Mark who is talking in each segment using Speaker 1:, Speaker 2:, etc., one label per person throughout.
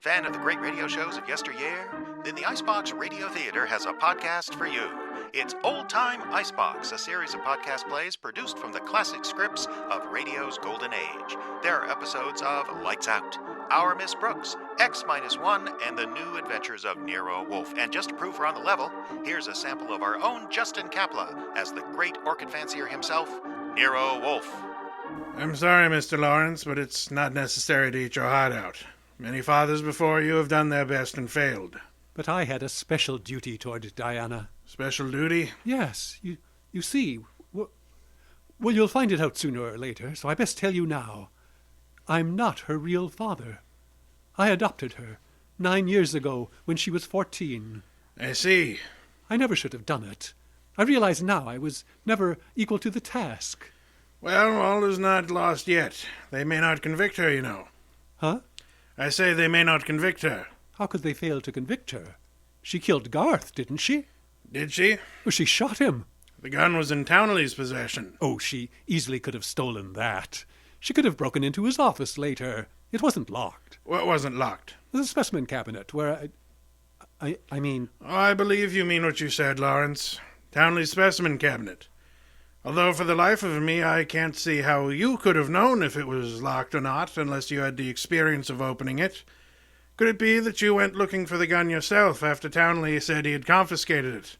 Speaker 1: Fan of the great radio shows of yesteryear? Then the Icebox Radio Theater has a podcast for you. It's Old Time Icebox, a series of podcast plays produced from the classic scripts of radio's golden age. There are episodes of Lights Out, Our Miss Brooks, X-1, and The New Adventures of Nero Wolfe. And just to prove we're on the level, here's a sample of our own Justin Kapla as the great orchid fancier himself, Nero Wolfe.
Speaker 2: I'm sorry, Mr. Lawrence, but it's not necessary to eat your heart out. Many fathers before you have done their best and failed.
Speaker 3: But I had a special duty toward Diana.
Speaker 2: Special duty?
Speaker 3: Yes, you see. Well, you'll find it out sooner or later, so I best tell you now. I'm not her real father. I adopted her 9 years ago when she was 14.
Speaker 2: I see.
Speaker 3: I never should have done it. I realize now I was never equal to the task.
Speaker 2: Well, all is not lost yet. They may not convict her, you know.
Speaker 3: Huh?
Speaker 2: I say they may not convict her.
Speaker 3: How could they fail to convict her? She killed Garth, didn't she?
Speaker 2: Did she?
Speaker 3: Well, she shot him.
Speaker 2: The gun was in Townley's possession.
Speaker 3: Oh, she easily could have stolen that. She could have broken into his office later. It wasn't locked.
Speaker 2: What wasn't locked?
Speaker 3: The specimen cabinet, where I mean...
Speaker 2: Oh, I believe you mean what you said, Lawrence. Townley's specimen cabinet. Although for the life of me, I can't see how you could have known if it was locked or not, unless you had the experience of opening it. Could it be that you went looking for the gun yourself after Townley said he had confiscated it?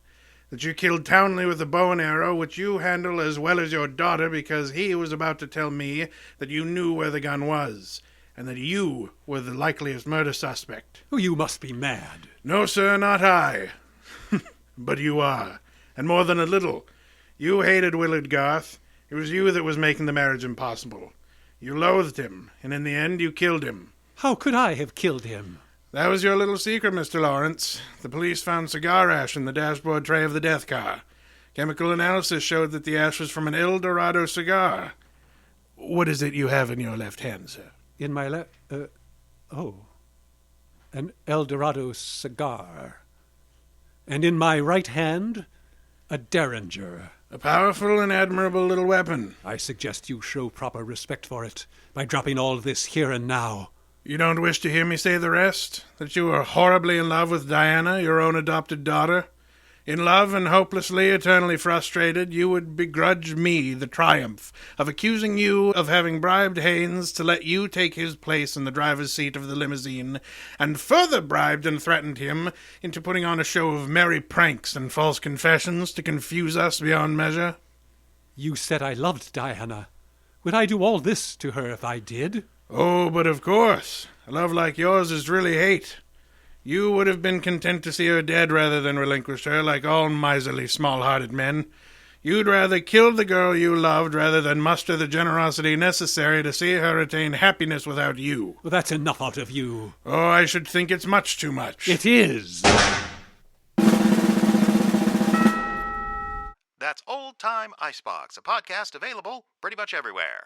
Speaker 2: That you killed Townley with a bow and arrow, which you handle as well as your daughter, because he was about to tell me that you knew where the gun was, and that you were the likeliest murder suspect?
Speaker 3: Oh, you must be mad.
Speaker 2: No, sir, not I. But you are, and more than a little. You hated Willard Garth. It was you that was making the marriage impossible. You loathed him, and in the end you killed him.
Speaker 3: How could I have killed him?
Speaker 2: That was your little secret, Mr. Lawrence. The police found cigar ash in the dashboard tray of the death car. Chemical analysis showed that the ash was from an El Dorado cigar. What is it you have in your left hand, sir?
Speaker 3: In my an El Dorado cigar. And in my right hand, a Derringer.
Speaker 2: A powerful and admirable little weapon.
Speaker 3: I suggest you show proper respect for it by dropping all this here and now.
Speaker 2: You don't wish to hear me say the rest? That you are horribly in love with Diana, your own adopted daughter? In love and hopelessly, eternally frustrated, you would begrudge me the triumph of accusing you of having bribed Haynes to let you take his place in the driver's seat of the limousine, and further bribed and threatened him into putting on a show of merry pranks and false confessions to confuse us beyond measure?
Speaker 3: You said I loved Diana. Would I do all this to her if I did?
Speaker 2: Oh, but of course. A love like yours is really hate. You would have been content to see her dead rather than relinquish her, like all miserly, small-hearted men. You'd rather kill the girl you loved rather than muster the generosity necessary to see her attain happiness without you.
Speaker 3: Well, that's enough out of you.
Speaker 2: Oh, I should think it's much too much.
Speaker 3: It is.
Speaker 1: That's Old Time Icebox, a podcast available pretty much everywhere.